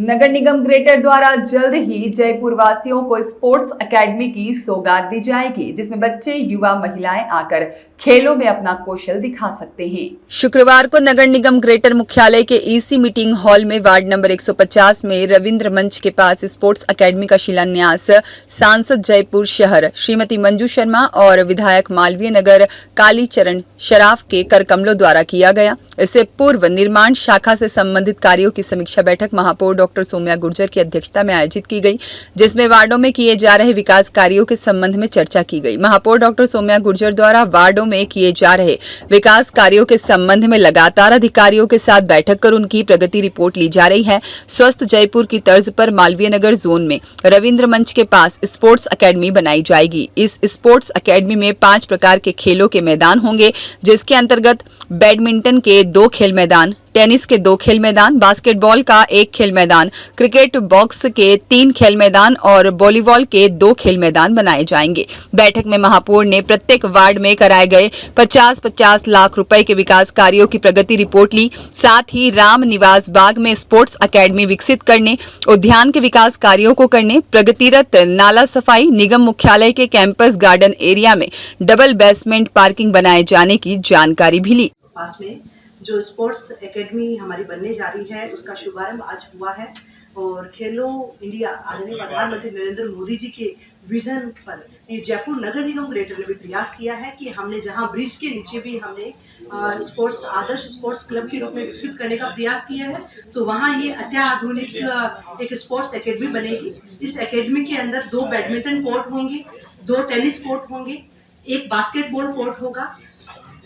नगर निगम greater द्वारा जल्द ही जयपुर वासियों को स्पोर्ट्स एकेडमी की सौगात दी जाएगी, जिसमें बच्चे, युवा, महिलाएं आकर खेलों में अपना कौशल दिखा सकते हैं। शुक्रवार को नगर निगम ग्रेटर मुख्यालय के ईसी मीटिंग हॉल में वार्ड नंबर 150 में रविंद्र मंच के पास स्पोर्ट्स एकेडमी का शिलान्यास सांसद जयपुर शहर श्रीमती मंजू शर्मा और विधायक मालवीय नगर कालीचरण शराफ के करकमलों द्वारा किया गया। इससे पूर्व निर्माण शाखा से संबंधित कार्यों की समीक्षा बैठक महापौर डॉक्टर सोम्या गुर्जर की अध्यक्षता में आयोजित की गई, जिसमें वार्डों में किए जा रहे विकास कार्यों के संबंध में चर्चा की गई। महापौर डॉक्टर सोम्या गुर्जर द्वारा वार्डों में किए जा रहे विकास कार्यों के संबंध में लगातार अधिकारियों के साथ बैठक कर उनकी प्रगति रिपोर्ट ली जा रही है। स्वस्थ जयपुर की तर्ज पर मालवीय नगर जोन में रविंद्र मंच के पास स्पोर्ट्स एकेडमी बनाई जाएगी। इस स्पोर्ट्स एकेडमी में 5 प्रकार के खेलों के मैदान होंगे, जिसके अंतर्गत बैडमिंटन के 2 खेल मैदान, टेनिस के 2 खेल मैदान, बास्केटबॉल का 1 खेल मैदान, क्रिकेट बॉक्स के 3 खेल मैदान और वॉलीबॉल के 2 खेल मैदान बनाए जाएंगे। बैठक में महापौर ने प्रत्येक वार्ड में कराए गए 50-50 लाख रुपए के विकास कार्यों की प्रगति रिपोर्ट ली। साथ ही राम निवास बाग में स्पोर्ट्स एकेडमी विकसित करने, उद्यान के विकास कार्यों को करने, प्रगतिरत नाला सफाई, निगम मुख्यालय के कैंपस गार्डन एरिया में डबल बेसमेंट पार्किंग बनाए जाने की जानकारी भी ली। पास में जो स्पोर्ट्स एकेडमी हमारी बनने जा रही है, उसका शुभारंभ आज हुआ है और खेलो इंडिया आदरणीय प्रधानमंत्री नरेंद्र मोदी जी के विजन पर जयपुर नगर निगम ग्रेटर ने भी प्रयास किया है कि हमने जहां ब्रिज के नीचे भी हमने स्पोर्ट्स आदर्श स्पोर्ट्स क्लब के रूप में विकसित करने का प्रयास किया है, तो वहां ये अत्याधुनिक एक स्पोर्ट्स एकेडमी बनेगी। इस एकेडमी के अंदर 2 बैडमिंटन कोर्ट होंगे, 2 टेनिस कोर्ट होंगे, 1 बास्केटबॉल कोर्ट होगा,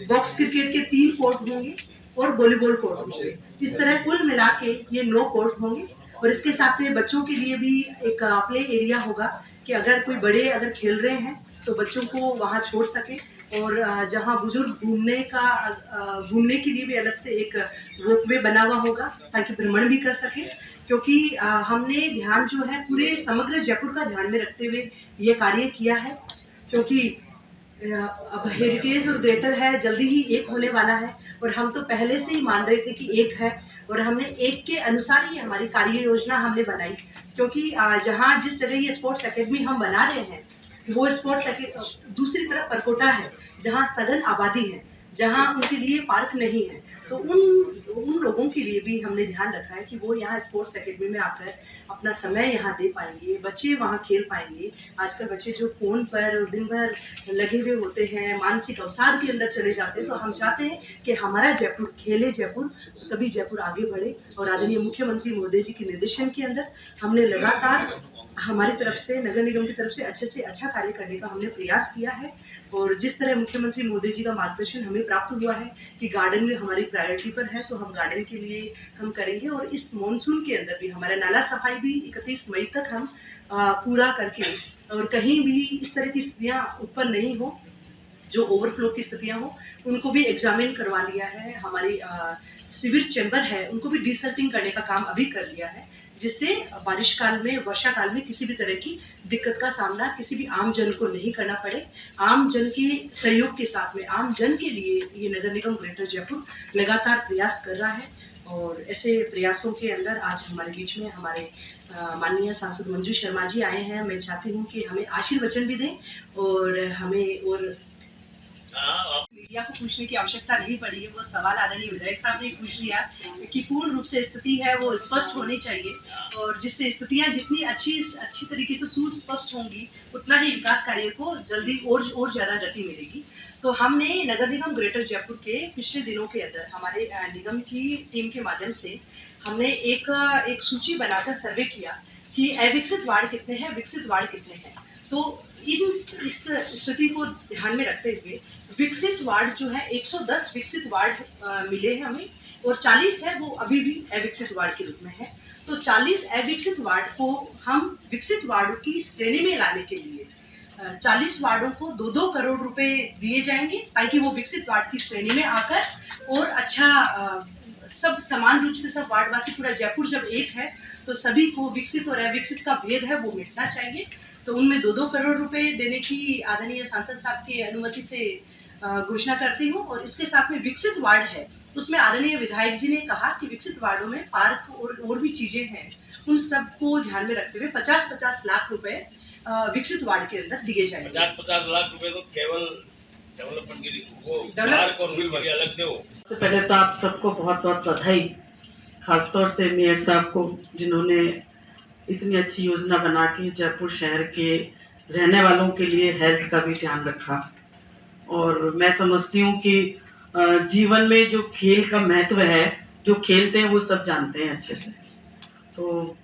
बॉक्स क्रिकेट के 3 कोर्ट होंगे और वॉलीबॉल कोर्ट होंगे। इस तरह कुल मिला के ये 9 कोर्ट होंगे और इसके साथ में बच्चों के लिए भी एक प्ले एरिया होगा कि अगर कोई बड़े अगर खेल रहे हैं तो बच्चों को वहां छोड़ सके, और जहां बुजुर्ग घूमने के लिए भी अलग से एक रोपवे बना हुआ होगा ताकि भ्रमण भी कर सके, क्योंकि हमने ध्यान जो है पूरे समग्र जयपुर का ध्यान में रखते हुए ये कार्य किया है, क्योंकि अब हेरिटेज और ग्रेटर है जल्दी ही एक होने वाला है और हम तो पहले से ही मान रहे थे कि एक है और हमने एक के अनुसार ही हमारी कार्य योजना हमने बनाई, क्योंकि जहाँ जिस जगह ये स्पोर्ट्स एकेडमी हम बना रहे हैं वो स्पोर्ट्स दूसरी तरफ परकोटा है जहाँ सघन आबादी है, जहाँ उनके लिए पार्क नहीं है, तो उन लोगों के लिए भी हमने ध्यान रखा है कि वो यहाँ स्पोर्ट्स एकेडमी में आकर अपना समय यहाँ दे पाएंगे, बच्चे वहाँ खेल पाएंगे। आजकल बच्चे जो फोन पर दिन भर लगे हुए होते हैं, मानसिक अवसाद के अंदर चले जाते हैं, तो हम चाहते हैं कि हमारा जयपुर खेले, जयपुर तभी जयपुर आगे बढ़े। और आदरणीय मुख्यमंत्री मोदी जी के निर्देशन के अंदर हमने लगातार हमारी तरफ से नगर निगम की तरफ से अच्छा कार्य करने का हमने प्रयास किया है, और जिस तरह मुख्यमंत्री मोदी जी का मार्गदर्शन हमें प्राप्त हुआ है कि गार्डन में हमारी प्रायोरिटी पर है, तो हम गार्डन के लिए हम करेंगे। और इस मॉनसून के अंदर भी हमारा नाला सफाई भी 31 मई तक हम पूरा करके, और कहीं भी इस तरह की स्थितियाँ उत्पन्न नहीं हो, जो ओवरफ्लो की स्थितियाँ हो, उनको भी एग्जामिन करवा लिया है। हमारी सिविल चैम्बर है उनको भी डिसल्टिंग करने का काम अभी कर लिया है, जिससे बारिश काल में, वर्षा काल में किसी भी तरह की दिक्कत का सामना किसी भी आम जन को नहीं करना पड़े। आम जन के सहयोग के साथ में आम जन के लिए ये नगर निगम ग्रेटर जयपुर लगातार प्रयास कर रहा है, और ऐसे प्रयासों के अंदर आज हमारे बीच में हमारे माननीय सांसद मंजू शर्मा जी आए हैं। मैं चाहती हूँ कि हमें आशीर्वचन भी दें और हमें और मीडिया को पूछने की आवश्यकता नहीं पड़ी है, वो सवाल आदरणीय विधायक साहब ने पूछ लिया कि पूर्ण रूप से स्थिति है वो स्पष्ट होनी चाहिए, और जिससे स्थितियां जितनी अच्छी तरीके से सुस्पष्ट होंगी उतना ही विकास कार्य को जल्दी और ज्यादा गति मिलेगी। तो हमने नगर निगम ग्रेटर जयपुर के पिछले दिनों के अंदर हमारे निगम की टीम के माध्यम से हमने एक सूची बनाकर सर्वे किया कि अविकसित वार्ड कितने हैं, विकसित वार्ड कितने हैं। तो इस स्थिति को ध्यान में रखते हुए विकसित वार्ड जो है 110 विकसित वार्ड मिले हैं हमें, और 40 है वो अभी भी अविकसित वार्ड के रूप में है। तो 40 अविकसित वार्ड को हम विकसित वार्डों की श्रेणी में लाने के लिए 40 वार्डों को 2-2 करोड़ रुपए दिए जाएंगे, ताकि वो विकसित वार्ड की श्रेणी में आकर और अच्छा सब समान रूप से सब वार्डवासी, पूरा जयपुर जब एक है तो सभी को विकसित और अविकसित का भेद है वो मिटना चाहिए। तो उनमें 2-2 करोड़ रुपए देने की आदरणीय सांसद साहब की अनुमति से घोषणा करती हूँ। और इसके साथ में विकसित वार्ड है, उसमें आदरणीय विधायक जी ने कहा कि विकसित वार्डों में पार्क और भी चीजें हैं, उन सबको ध्यान में रखते हुए 50-50 लाख रुपए विकसित वार्ड के अंदर दिए जाएंगे। 50-50 लाख रुपए तो केवल डेवलपमेंट के लिए, वो पार्क और बिल के अलग दो। सबसे पहले तो आप सबको बहुत बहुत बधाई, खासतौर से मेयर साहब को जिन्होंने इतनी अच्छी योजना बना के जयपुर शहर के रहने वालों के लिए हेल्थ का भी ध्यान रखा। और मैं समझती हूँ कि जीवन में जो खेल का महत्व है, जो खेलते हैं वो सब जानते हैं अच्छे से। तो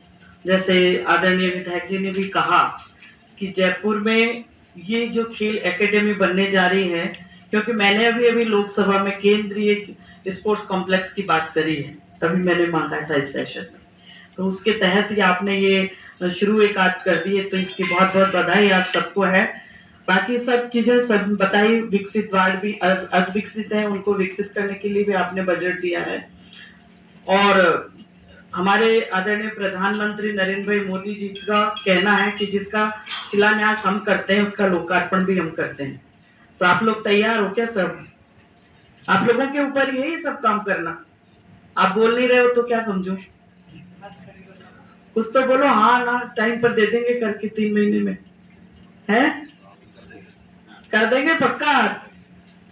जैसे आदरणीय विधायक जी ने भी कहा कि जयपुर में ये जो खेल एकेडमी बनने जा रही है, क्योंकि मैंने अभी लोकसभा में केंद्रीय स्पोर्ट्स कॉम्प्लेक्स की बात करी है, तभी मैंने मांगा था इस सेशन में, तो उसके तहत ही आपने ये शुरू एक आध कर दी है, तो इसकी बहुत बहुत बधाई आप सबको है। बाकी सब चीजें सब बताई, विकसित वार्ड भी अर्ध विकसित है, उनको विकसित करने के लिए भी आपने बजट दिया है। और हमारे आदरणीय प्रधानमंत्री नरेंद्र भाई मोदी जी का कहना है कि जिसका शिलान्यास हम करते हैं उसका लोकार्पण भी हम करते हैं। तो आप लोग तैयार हो क्या सब? आप लोगों के ऊपर यही सब काम करना। आप बोल नहीं रहे हो तो क्या समझूं? कुछ तो बोलो। हाँ ना, टाइम पर दे देंगे करके 3 महीने में है, कर देंगे पक्का।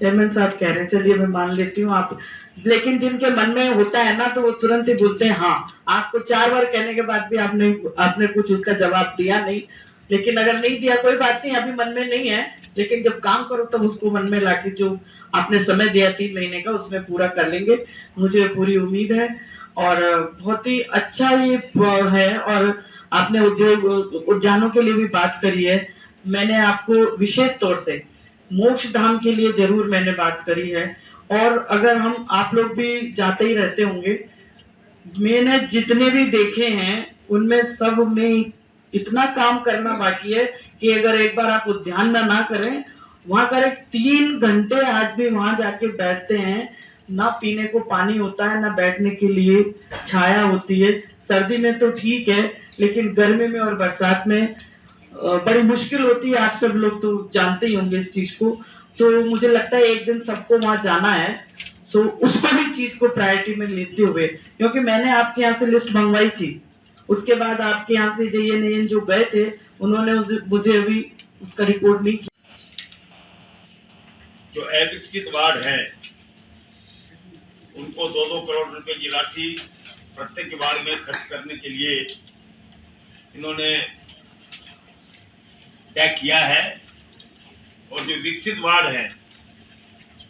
चेयरमैन साहब कह रहे हैं, चलिए मैं मान लेती हूँ आप, लेकिन जिनके मन में होता है ना तो वो तुरंत ही बोलते हैं हाँ। आपको 4 बार कहने के बाद भी आपने कुछ उसका जवाब दिया नहीं, लेकिन अगर नहीं दिया कोई बात नहीं, अभी मन में नहीं है, लेकिन जब काम करो तब उसको मन में लाके जो आपने समय दिया 3 महीने का उसमें पूरा कर लेंगे, मुझे पूरी उम्मीद है। और बहुत ही अच्छा ये है। और आपने उद्यानों के लिए भी बात करी है, मैंने आपको विशेष तौर से मोक्ष धाम के लिए जरूर मैंने बात करी है। और अगर हम आप लोग भी जाते ही रहते होंगे, मैंने जितने भी देखे हैं उनमें सब में इतना काम करना बाकी है कि अगर एक बार आप उद्यान में ना करें, वहां करें 3 घंटे आज भी वहां जाके बैठते हैं, ना पीने को पानी होता है, ना बैठने के लिए छाया होती है। सर्दी में तो ठीक है, लेकिन गर्मी में और बरसात में बड़ी मुश्किल होती है। आप सब लोग तो जानते ही होंगे इस चीज को। तो मुझे लगता है एक दिन सबको वहां जाना है, तो उसको भी चीज को प्रायोरिटी में लेते हुए, क्योंकि मैंने आपके यहाँ से लिस्ट मंगवाई थी, उसके बाद आपके यहाँ से JNN जो गए थे उन्होंने मुझे अभी उसका रिपोर्ट नहीं किया। जो अविकसित वार्ड है उनको 2-2 करोड़ रुपए की राशि प्रत्येक वार्ड में खर्च करने के लिए इन्होंने तय किया है। और जो विकसित वार्ड है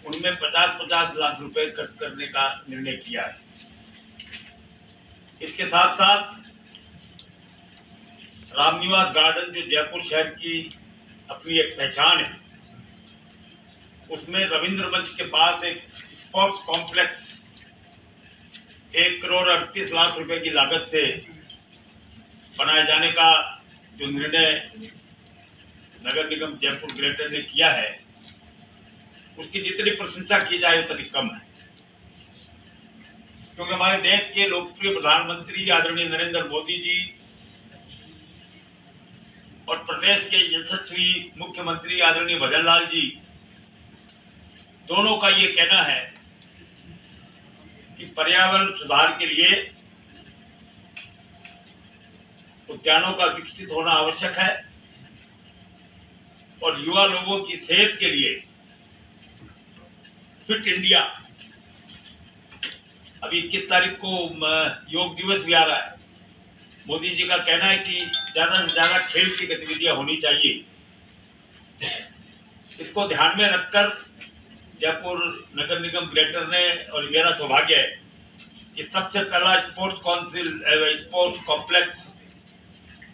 उनमें 50-50 लाख रुपए खर्च करने का निर्णय किया है। इसके साथ साथ रामनिवास गार्डन जो जयपुर शहर की अपनी एक पहचान है, उसमें रविंद्र मंच के पास एक स्पोर्ट्स कॉम्प्लेक्स 1 करोड़ 38 लाख रुपए की लागत से बनाए जाने का जो निर्णय नगर निगम जयपुर ग्रेटर ने किया है, उसकी जितनी प्रशंसा की जाए उतनी कम है। क्योंकि हमारे देश के लोकप्रिय प्रधानमंत्री आदरणीय नरेंद्र मोदी जी और प्रदेश के यशस्वी मुख्यमंत्री आदरणीय भजन लाल जी, दोनों का ये कहना है कि पर्यावरण सुधार के लिए उद्यानों का विकसित होना आवश्यक है और युवा लोगों की सेहत के लिए फिट इंडिया, अभी 21 तारीख को योग दिवस भी आ रहा है। मोदी जी का कहना है कि ज्यादा से ज्यादा खेल की गतिविधियां होनी चाहिए। इसको ध्यान में रखकर जयपुर नगर निगम ग्रेटर ने, और मेरा सौभाग्य है कि सबसे पहला स्पोर्ट्स कॉम्प्लेक्स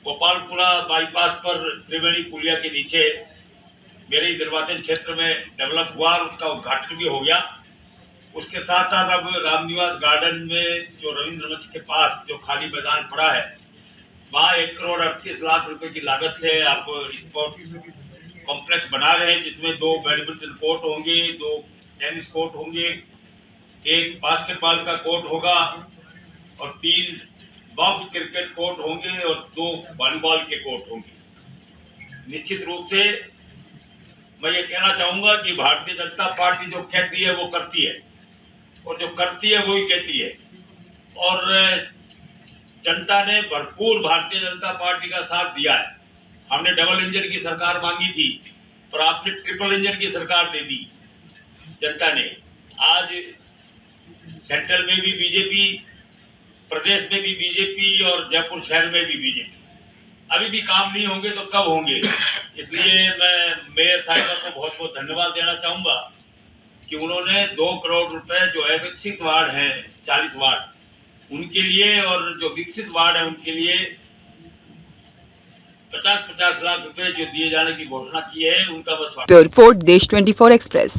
गोपालपुरा बाईपास पर त्रिवेणी पुलिया के नीचे मेरे निर्वाचन क्षेत्र में डेवलप हुआ और उसका उद्घाटन भी हो गया। उसके साथ साथ अब रामनिवास गार्डन में जो रविंद्र मंच के पास जो खाली मैदान पड़ा है, वहाँ 1 करोड़ 38 लाख रुपए की लागत से आप स्पोर्ट्स कॉम्प्लेक्स बना रहे हैं, जिसमें 2 बैडमिंटन कोर्ट होंगे, 2 टेनिस कोर्ट होंगे, 1 बास्केटबॉल का कोर्ट होगा और 3 बॉक्स क्रिकेट कोर्ट होंगे और 2 वॉलीबॉल के कोर्ट होंगे। निश्चित रूप से मैं ये कहना चाहूँगा कि भारतीय जनता पार्टी जो कहती है वो करती है, और जो करती है वही कहती है। और जनता ने भरपूर भारतीय जनता पार्टी का साथ दिया है। हमने डबल इंजन की सरकार मांगी थी, पर आपने ट्रिपल इंजन की सरकार दे दी जनता ने। आज सेंट्रल में भी बीजेपी, प्रदेश में भी बीजेपी और जयपुर शहर में भी बीजेपी। अभी भी काम नहीं होंगे तो कब होंगे? इसलिए मैं मेयर साहिबा को बहुत बहुत धन्यवाद देना चाहूँगा कि उन्होंने 2 करोड़ रुपए जो है विकसित वार्ड हैं 40 वार्ड उनके लिए, और जो विकसित वार्ड है उनके लिए 50-50 लाख रुपए जो दिए जाने की घोषणा की है, उनका बस। ब्यूरो रिपोर्ट देश 24 एक्सप्रेस।